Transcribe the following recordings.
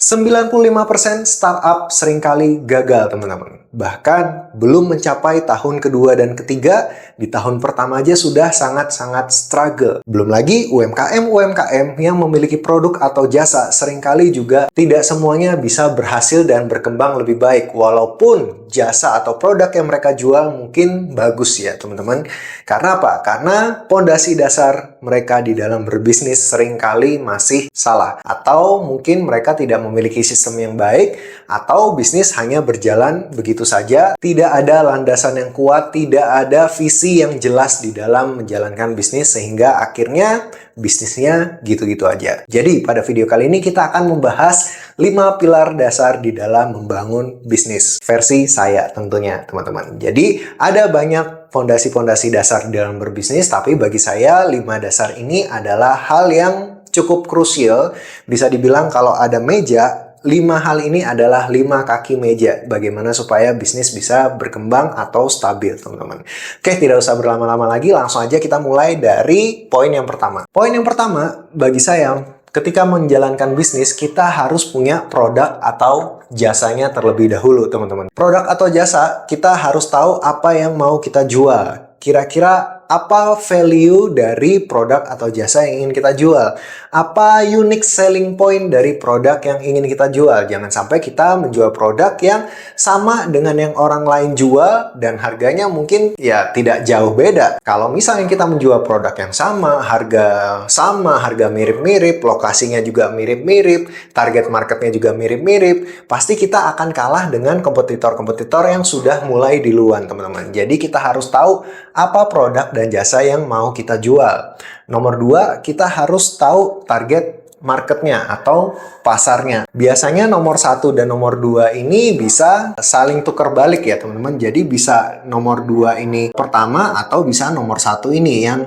95% startup seringkali gagal, teman-teman. Bahkan belum mencapai tahun kedua dan ketiga, di tahun pertama aja sudah sangat-sangat struggle. Belum lagi UMKM-UMKM yang memiliki produk atau jasa seringkali juga tidak semuanya bisa berhasil dan berkembang lebih baik. Walaupun jasa atau produk yang mereka jual mungkin bagus ya, teman-teman. Karena apa? Karena pondasi dasar mereka di dalam berbisnis seringkali masih salah. Atau mungkin mereka tidak memiliki sistem yang baik, atau bisnis hanya berjalan begitu saja, tidak ada landasan yang kuat, tidak ada visi yang jelas di dalam menjalankan bisnis, sehingga akhirnya bisnisnya gitu-gitu aja. Jadi pada video kali ini kita akan membahas 5 pilar dasar di dalam membangun bisnis versi saya tentunya, teman-teman. Jadi ada banyak fondasi-fondasi dasar di dalam berbisnis, tapi bagi saya 5 dasar ini adalah hal yang cukup krusial. Bisa dibilang kalau ada meja, 5 hal ini adalah 5 kaki meja. Bagaimana supaya bisnis bisa berkembang atau stabil, teman-teman. Oke, tidak usah berlama-lama lagi, langsung aja kita mulai dari poin yang pertama. Poin yang pertama, bagi saya, ketika menjalankan bisnis, kita harus punya produk atau jasanya terlebih dahulu, teman-teman. Produk atau jasa, kita harus tahu apa yang mau kita jual. Kira-kira apa value dari produk atau jasa yang ingin kita jual? Apa unique selling point dari produk yang ingin kita jual? Jangan sampai kita menjual produk yang sama dengan yang orang lain jual dan harganya mungkin ya tidak jauh beda. Kalau misalnya kita menjual produk yang sama, harga mirip-mirip, lokasinya juga mirip-mirip, target marketnya juga mirip-mirip, pasti kita akan kalah dengan kompetitor-kompetitor yang sudah mulai duluan, teman-teman. Jadi kita harus tahu apa produk dan jasa yang mau kita jual. Nomor 2, kita harus tahu target marketnya atau pasarnya. Biasanya nomor 1 dan nomor 2 ini bisa saling tukar balik ya, teman-teman. Jadi bisa nomor 2 ini pertama atau bisa nomor 1 ini yang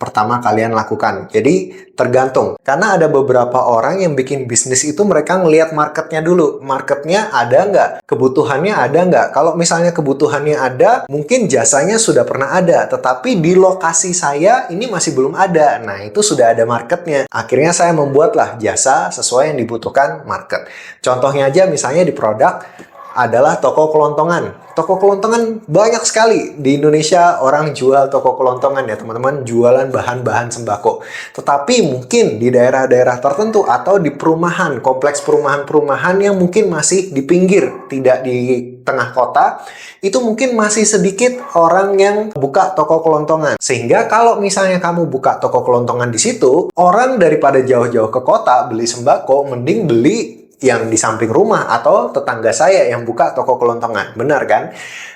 pertama kalian lakukan. Jadi tergantung. Karena ada beberapa orang yang bikin bisnis itu mereka ngelihat marketnya dulu. Marketnya ada nggak? Kebutuhannya ada nggak? Kalau misalnya kebutuhannya ada, mungkin jasanya sudah pernah ada. Tetapi di lokasi saya ini masih belum ada. Nah, itu sudah ada marketnya. Akhirnya saya membuatlah jasa sesuai yang dibutuhkan market. Contohnya aja misalnya di produk adalah toko kelontongan. Toko kelontongan banyak sekali. Di Indonesia orang jual toko kelontongan ya teman-teman. Jualan bahan-bahan sembako. Tetapi mungkin di daerah-daerah tertentu atau di perumahan, kompleks perumahan-perumahan yang mungkin masih di pinggir, tidak di tengah kota, itu mungkin masih sedikit orang yang buka toko kelontongan. Sehingga kalau misalnya kamu buka toko kelontongan di situ, orang daripada jauh-jauh ke kota beli sembako, mending beli yang di samping rumah atau tetangga saya yang buka toko kelontongan. Benar kan?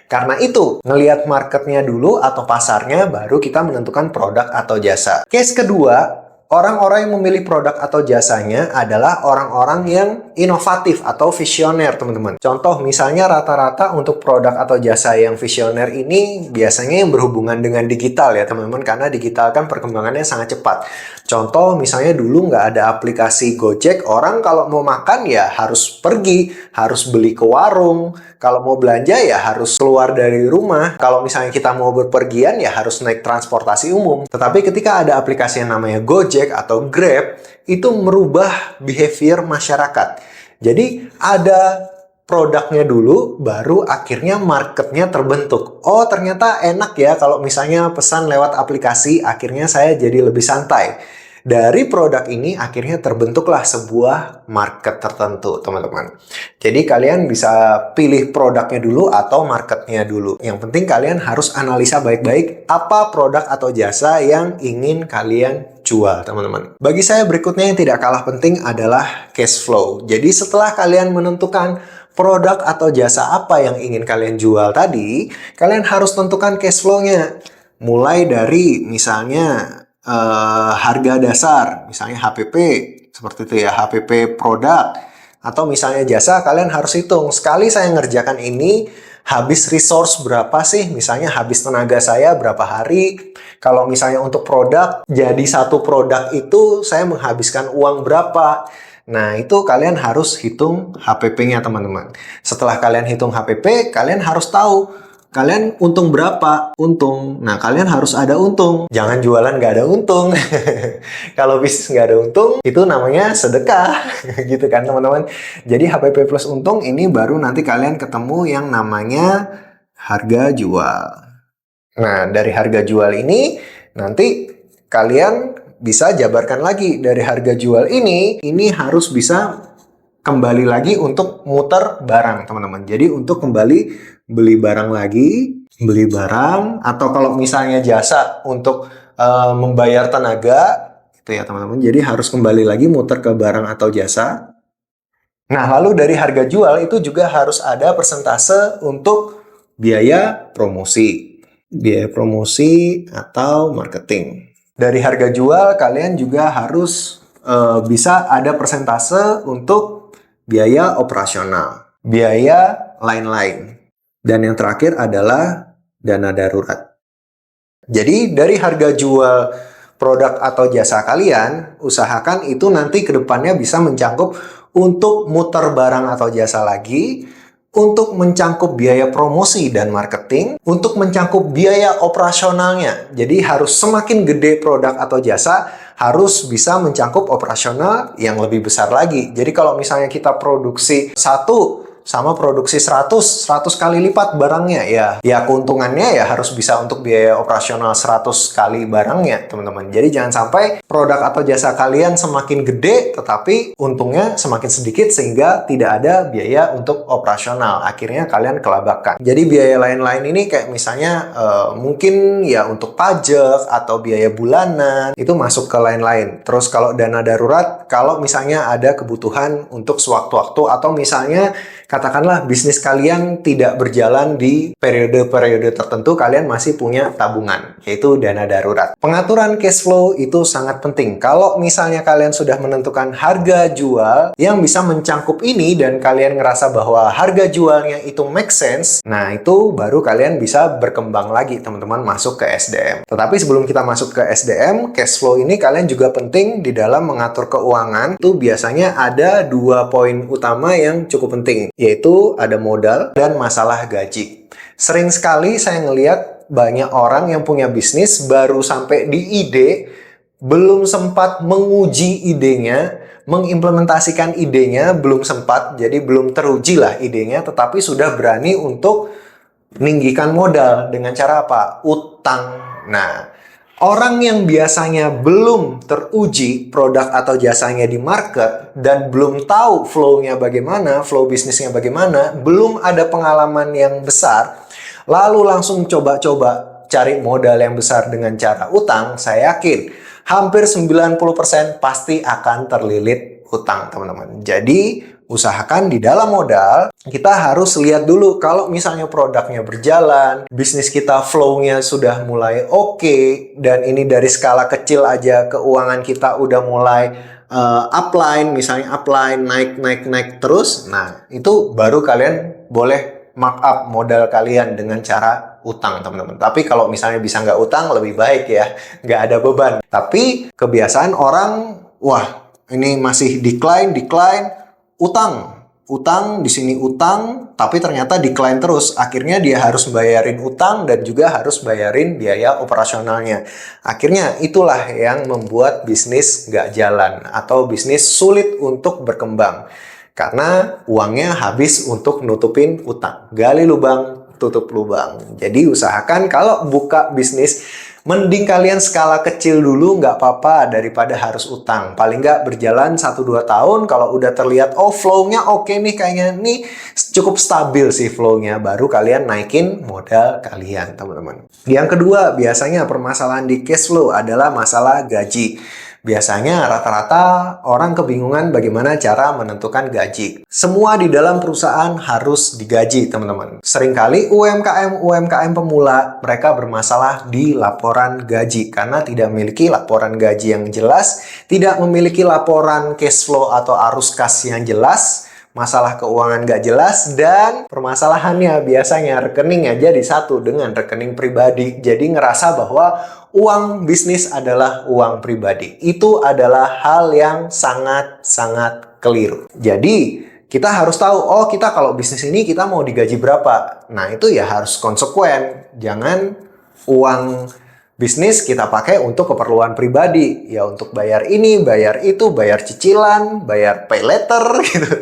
Karena itu, ngelihat marketnya dulu atau pasarnya, baru kita menentukan produk atau jasa. Case kedua, orang-orang yang memilih produk atau jasanya adalah orang-orang yang inovatif atau visioner, teman-teman. Contoh, misalnya rata-rata untuk produk atau jasa yang visioner ini biasanya yang berhubungan dengan digital ya, teman-teman. Karena digital kan perkembangannya sangat cepat. Contoh, misalnya dulu nggak ada aplikasi Gojek, orang kalau mau makan ya harus pergi, harus beli ke warung. Kalau mau belanja ya harus keluar dari rumah. Kalau misalnya kita mau berpergian ya harus naik transportasi umum. Tetapi ketika ada aplikasi yang namanya Gojek atau Grab, itu merubah behavior masyarakat. Jadi ada produknya dulu, baru akhirnya marketnya terbentuk. Oh, ternyata enak ya kalau misalnya pesan lewat aplikasi, akhirnya saya jadi lebih santai. Dari produk ini akhirnya terbentuklah sebuah market tertentu, teman-teman. Jadi kalian bisa pilih produknya dulu atau marketnya dulu. Yang penting kalian harus analisa baik-baik apa produk atau jasa yang ingin kalian jual, teman-teman. Bagi saya berikutnya yang tidak kalah penting adalah cash flow. Jadi setelah kalian menentukan produk atau jasa apa yang ingin kalian jual tadi, kalian harus tentukan cash flow-nya. Mulai dari misalnya harga dasar, misalnya HPP, seperti itu ya, HPP produk. Atau misalnya jasa, kalian harus hitung. Sekali saya ngerjakan ini, habis resource berapa sih? Misalnya habis tenaga saya berapa hari? Kalau misalnya untuk produk, jadi satu produk itu saya menghabiskan uang berapa? Nah, itu kalian harus hitung HPP-nya, teman-teman. Setelah kalian hitung HPP, kalian harus tahu Kalian untung berapa? Untung. Nah, kalian harus ada untung. Jangan jualan nggak ada untung. Kalau bisnis nggak ada untung, itu namanya sedekah. Gitu kan, teman-teman. Jadi, HPP plus untung ini baru nanti kalian ketemu yang namanya harga jual. Nah, dari harga jual ini, nanti kalian bisa jabarkan lagi. Dari harga jual ini harus bisa kembali lagi untuk muter barang, teman-teman. Jadi untuk kembali beli barang lagi, beli barang, atau kalau misalnya jasa untuk membayar tenaga, itu ya teman-teman. Jadi harus kembali lagi muter ke barang atau jasa. Nah, lalu dari harga jual itu juga harus ada persentase untuk biaya promosi. Biaya promosi atau marketing. Dari harga jual, kalian juga harus bisa ada persentase untuk biaya operasional, biaya lain-lain. Dan yang terakhir adalah dana darurat. Jadi dari harga jual produk atau jasa kalian, usahakan itu nanti ke depannya bisa mencakup untuk muter barang atau jasa lagi, untuk mencangkup biaya promosi dan marketing, untuk mencangkup biaya operasionalnya. Jadi harus semakin gede produk atau jasa, harus bisa mencangkup operasional yang lebih besar lagi. Jadi kalau misalnya kita produksi 1 sama produksi 100 kali lipat barangnya, ya keuntungannya ya harus bisa untuk biaya operasional 100 kali barangnya, teman-teman. Jadi jangan sampai produk atau jasa kalian semakin gede tetapi untungnya semakin sedikit sehingga tidak ada biaya untuk operasional. Akhirnya kalian kelabakan. Jadi biaya lain-lain ini kayak misalnya mungkin ya untuk pajak atau biaya bulanan itu masuk ke lain-lain. Terus kalau dana darurat, kalau misalnya ada kebutuhan untuk sewaktu-waktu atau misalnya katakanlah bisnis kalian tidak berjalan di periode-periode tertentu, kalian masih punya tabungan, yaitu dana darurat. Pengaturan cash flow itu sangat penting. Kalau misalnya kalian sudah menentukan harga jual yang bisa mencangkup ini dan kalian ngerasa bahwa harga jualnya itu make sense, nah itu baru kalian bisa berkembang lagi, teman-teman, masuk ke SDM. Tetapi sebelum kita masuk ke SDM, cash flow ini kalian juga penting di dalam mengatur keuangan. Itu biasanya ada 2 poin utama yang cukup penting, yaitu ada modal dan masalah gaji. Sering sekali saya ngelihat banyak orang yang punya bisnis baru sampai di ide, belum sempat menguji idenya, mengimplementasikan idenya, belum sempat, jadi belum teruji lah idenya, tetapi sudah berani untuk meninggikan modal dengan cara apa? Utang. Nah, orang yang biasanya belum teruji produk atau jasanya di market dan belum tahu flow-nya bagaimana, flow bisnisnya bagaimana, belum ada pengalaman yang besar, lalu langsung coba-coba cari modal yang besar dengan cara utang, saya yakin hampir 90% pasti akan terlilit utang, teman-teman. Jadi, usahakan di dalam modal, kita harus lihat dulu kalau misalnya produknya berjalan, bisnis kita flow-nya sudah mulai oke, dan ini dari skala kecil aja keuangan kita udah mulai upline, misalnya upline, naik terus, nah itu baru kalian boleh markup modal kalian dengan cara utang, teman-teman. Tapi kalau misalnya bisa nggak utang, lebih baik ya, nggak ada beban. Tapi kebiasaan orang, wah ini masih decline, utang di sini utang, tapi ternyata decline terus. Akhirnya dia harus bayarin utang dan juga harus bayarin biaya operasionalnya. Akhirnya itulah yang membuat bisnis nggak jalan atau bisnis sulit untuk berkembang. Karena uangnya habis untuk nutupin utang. Gali lubang, tutup lubang. Jadi usahakan kalau buka bisnis, mending kalian skala kecil dulu, nggak apa-apa daripada harus utang. Paling nggak berjalan 1-2 tahun, kalau udah terlihat, oh flow-nya oke nih, kayaknya nih cukup stabil sih flow-nya, baru kalian naikin modal kalian, teman-teman. Yang kedua, biasanya permasalahan di cash flow adalah masalah gaji. Biasanya rata-rata orang kebingungan bagaimana cara menentukan gaji. Semua di dalam perusahaan harus digaji, teman-teman. Seringkali UMKM pemula, mereka bermasalah di laporan gaji karena tidak memiliki laporan gaji yang jelas, tidak memiliki laporan cash flow atau arus kas yang jelas, masalah keuangan gak jelas, dan permasalahannya biasanya rekeningnya jadi satu dengan rekening pribadi. Jadi ngerasa bahwa uang bisnis adalah uang pribadi. Itu adalah hal yang sangat-sangat keliru. Jadi kita harus tahu, oh kita kalau bisnis ini kita mau digaji berapa. Nah itu ya harus konsekuen. Jangan uang bisnis kita pakai untuk keperluan pribadi. Ya untuk bayar ini, bayar itu, bayar cicilan, bayar pay letter gitu.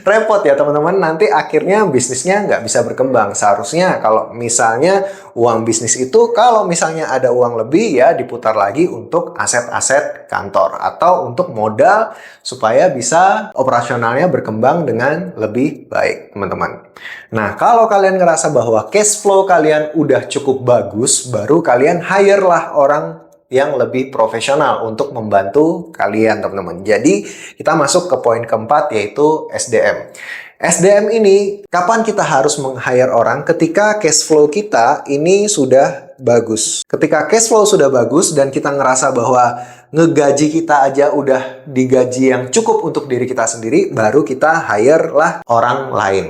Repot ya teman-teman, nanti akhirnya bisnisnya nggak bisa berkembang. Seharusnya kalau misalnya uang bisnis itu, kalau misalnya ada uang lebih ya diputar lagi untuk aset-aset kantor atau untuk modal supaya bisa operasionalnya berkembang dengan lebih baik teman-teman. Nah kalau kalian ngerasa bahwa cash flow kalian udah cukup bagus, baru kalian hire lah orang yang lebih profesional untuk membantu kalian teman-teman. Jadi kita masuk ke poin keempat yaitu SDM. SDM ini kapan kita harus meng-hire orang? Ketika cash flow kita ini sudah bagus. Ketika cash flow sudah bagus dan kita ngerasa bahwa ngegaji kita aja udah digaji yang cukup untuk diri kita sendiri, baru kita hire lah orang lain.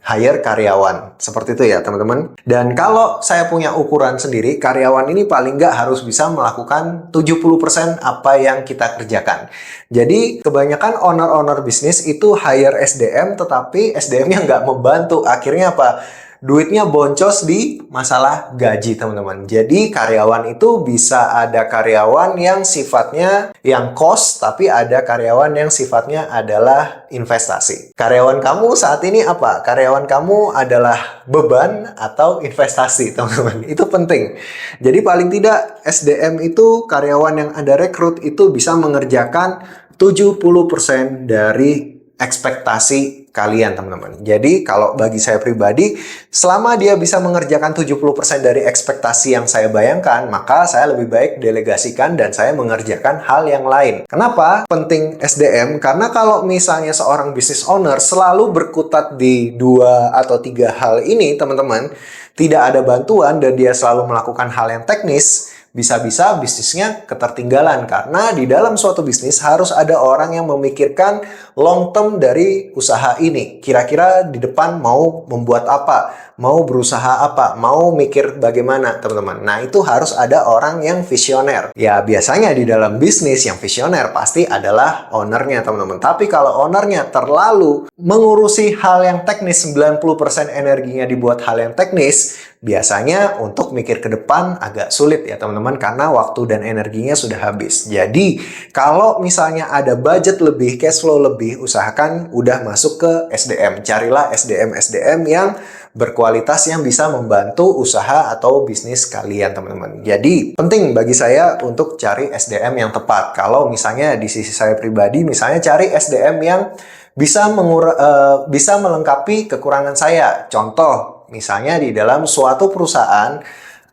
Hire karyawan. Seperti itu ya teman-teman. Dan kalau saya punya ukuran sendiri, karyawan ini paling nggak harus bisa melakukan 70% apa yang kita kerjakan. Jadi kebanyakan owner-owner bisnis itu hire SDM, tetapi SDM-nya nggak membantu. Akhirnya apa? Duitnya boncos di masalah gaji teman-teman. Jadi karyawan itu bisa ada karyawan yang sifatnya yang cost, tapi ada karyawan yang sifatnya adalah investasi. Karyawan kamu saat ini apa? Karyawan kamu adalah beban atau investasi teman-teman. Itu penting. Jadi paling tidak SDM itu karyawan yang Anda rekrut itu bisa mengerjakan 70% dari ekspektasi kalian teman-teman. Jadi kalau bagi saya pribadi, selama dia bisa mengerjakan 70% dari ekspektasi yang saya bayangkan, maka saya lebih baik delegasikan dan saya mengerjakan hal yang lain. Kenapa penting SDM? Karena kalau misalnya seorang business owner selalu berkutat di 2 atau 3 hal ini teman-teman, tidak ada bantuan dan dia selalu melakukan hal yang teknis, bisa-bisa bisnisnya ketertinggalan. Karena di dalam suatu bisnis harus ada orang yang memikirkan long term dari usaha ini. Kira-kira di depan mau membuat apa, mau berusaha apa, mau mikir bagaimana teman-teman. Nah itu harus ada orang yang visioner. Ya biasanya di dalam bisnis yang visioner pasti adalah ownernya teman-teman. Tapi kalau ownernya terlalu mengurusi hal yang teknis, 90% energinya dibuat hal yang teknis, biasanya untuk mikir ke depan agak sulit ya teman-teman, karena waktu dan energinya sudah habis. Jadi kalau misalnya ada budget lebih, cash flow lebih, usahakan udah masuk ke SDM. Carilah SDM yang berkualitas yang bisa membantu usaha atau bisnis kalian teman-teman. Jadi penting bagi saya untuk cari SDM yang tepat. Kalau misalnya di sisi saya pribadi, misalnya cari SDM yang bisa melengkapi kekurangan saya. Contoh, misalnya di dalam suatu perusahaan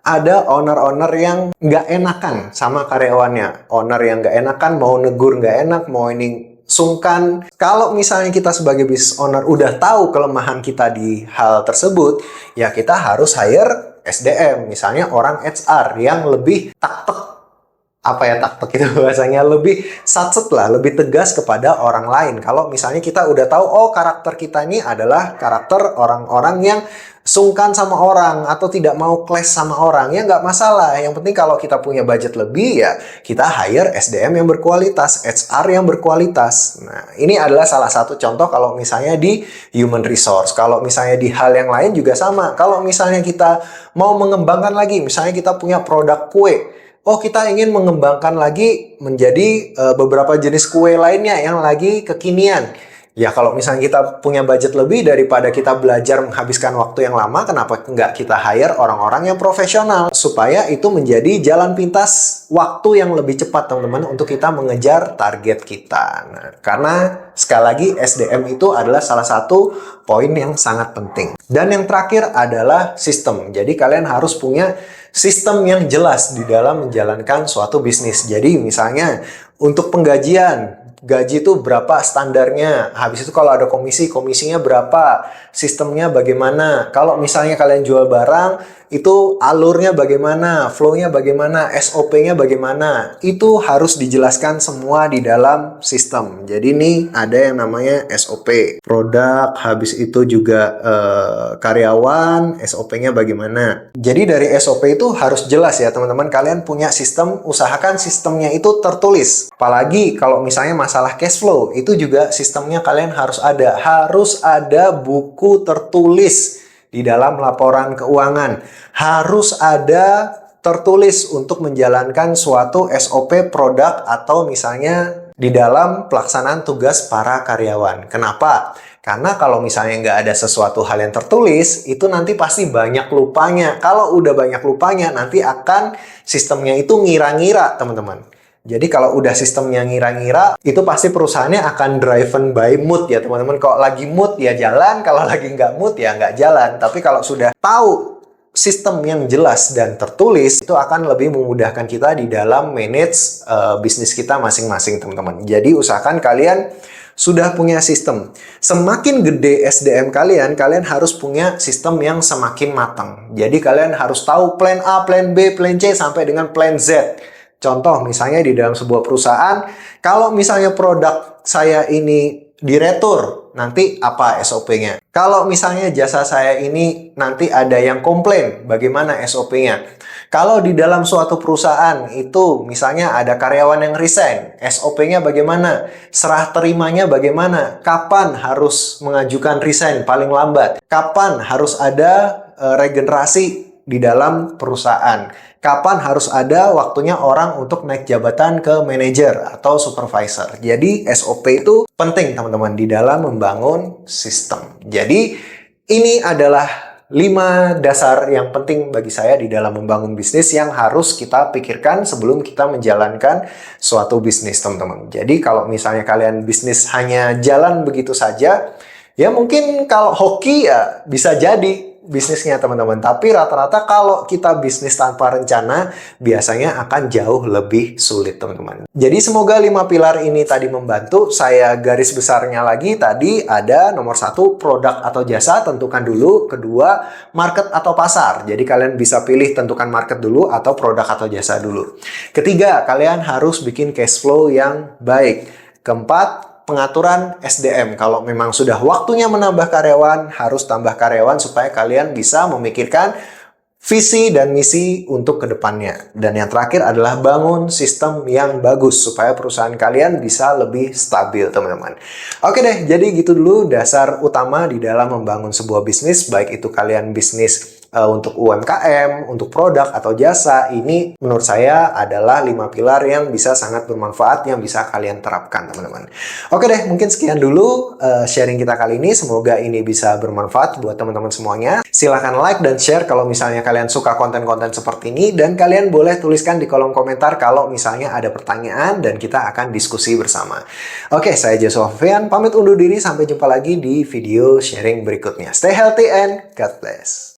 ada owner-owner yang nggak enakan sama karyawannya. Owner yang nggak enakan, mau negur nggak enak, mau ini sungkan. Kalau misalnya kita sebagai business owner udah tahu kelemahan kita di hal tersebut, ya kita harus hire SDM. Misalnya orang HR yang lebih taktek itu bahasanya, lebih satset lah, lebih tegas kepada orang lain. Kalau misalnya kita udah tahu, oh karakter kita ini adalah karakter orang-orang yang sungkan sama orang atau tidak mau clash sama orang, ya nggak masalah. Yang penting kalau kita punya budget lebih, ya kita hire SDM yang berkualitas, HR yang berkualitas. Nah, ini adalah salah satu contoh kalau misalnya di human resource. Kalau misalnya di hal yang lain juga sama. Kalau misalnya kita mau mengembangkan lagi, misalnya kita punya produk kue, oh, kita ingin mengembangkan lagi menjadi beberapa jenis kue lainnya yang lagi kekinian. Ya, kalau misalnya kita punya budget lebih daripada kita belajar menghabiskan waktu yang lama, kenapa nggak kita hire orang-orang yang profesional? Supaya itu menjadi jalan pintas waktu yang lebih cepat, teman-teman, untuk kita mengejar target kita. Nah, karena sekali lagi SDM itu adalah salah satu poin yang sangat penting. Dan yang terakhir adalah sistem. Jadi kalian harus punya sistem yang jelas di dalam menjalankan suatu bisnis. Jadi misalnya untuk penggajian, gaji itu berapa standarnya, habis itu kalau ada komisinya berapa, sistemnya bagaimana, kalau misalnya kalian jual barang, itu alurnya bagaimana, flow-nya bagaimana, SOP-nya bagaimana, itu harus dijelaskan semua di dalam sistem. Jadi ini ada yang namanya SOP, produk, habis itu juga karyawan, SOP-nya bagaimana. Jadi dari SOP itu harus jelas ya teman-teman, kalian punya sistem, usahakan sistemnya itu tertulis. Apalagi kalau misalnya masalah cash flow, itu juga sistemnya kalian harus ada. Harus ada buku tertulis di dalam laporan keuangan. Harus ada tertulis untuk menjalankan suatu SOP produk atau misalnya di dalam pelaksanaan tugas para karyawan. Kenapa? Karena kalau misalnya nggak ada sesuatu hal yang tertulis, itu nanti pasti banyak lupanya. Kalau udah banyak lupanya, nanti akan sistemnya itu ngira-ngira, teman-teman. Jadi kalau udah sistemnya ngira-ngira, itu pasti perusahaannya akan driven by mood ya, teman-teman. Kalau lagi mood ya jalan, kalau lagi nggak mood ya nggak jalan. Tapi kalau sudah tahu sistem yang jelas dan tertulis, itu akan lebih memudahkan kita di dalam manage bisnis kita masing-masing, teman-teman. Jadi usahakan kalian sudah punya sistem. Semakin gede SDM kalian, kalian harus punya sistem yang semakin matang. Jadi kalian harus tahu plan A, plan B, plan C, sampai dengan plan Z. Contoh misalnya di dalam sebuah perusahaan, kalau misalnya produk saya ini diretur, nanti apa SOP-nya? Kalau misalnya jasa saya ini nanti ada yang komplain, bagaimana SOP-nya? Kalau di dalam suatu perusahaan itu misalnya ada karyawan yang resign, SOP-nya bagaimana? Serah terimanya bagaimana? Kapan harus mengajukan resign paling lambat? Kapan harus ada regenerasi di dalam perusahaan? Kapan harus ada waktunya orang untuk naik jabatan ke manajer atau supervisor? Jadi SOP itu penting, teman-teman, di dalam membangun sistem. Jadi ini adalah 5 dasar yang penting bagi saya di dalam membangun bisnis yang harus kita pikirkan sebelum kita menjalankan suatu bisnis, teman-teman. Jadi kalau misalnya kalian bisnis hanya jalan begitu saja, ya mungkin kalau hoki ya bisa jadi bisnisnya, teman-teman. Tapi rata-rata kalau kita bisnis tanpa rencana, biasanya akan jauh lebih sulit, teman-teman. Jadi semoga 5 pilar ini tadi membantu. Saya garis besarnya lagi, tadi ada nomor 1, produk atau jasa, tentukan dulu. Kedua, market atau pasar. Jadi kalian bisa pilih tentukan market dulu atau produk atau jasa dulu. Ketiga, kalian harus bikin cash flow yang baik. Keempat, pengaturan SDM. Kalau memang sudah waktunya menambah karyawan, harus tambah karyawan supaya kalian bisa memikirkan visi dan misi untuk kedepannya. Dan yang terakhir adalah bangun sistem yang bagus supaya perusahaan kalian bisa lebih stabil, teman-teman. Oke deh, jadi gitu dulu dasar utama di dalam membangun sebuah bisnis, baik itu kalian bisnis untuk UMKM, untuk produk atau jasa. Ini menurut saya adalah 5 pilar yang bisa sangat bermanfaat, yang bisa kalian terapkan, teman-teman. Oke deh, mungkin sekian dulu sharing kita kali ini. Semoga ini bisa bermanfaat buat teman-teman semuanya. Silahkan like dan share kalau misalnya kalian suka konten-konten seperti ini. Dan kalian boleh tuliskan di kolom komentar kalau misalnya ada pertanyaan dan kita akan diskusi bersama. Oke, saya Joshua Fean, pamit undur diri. Sampai jumpa lagi di video sharing berikutnya. Stay healthy and God bless.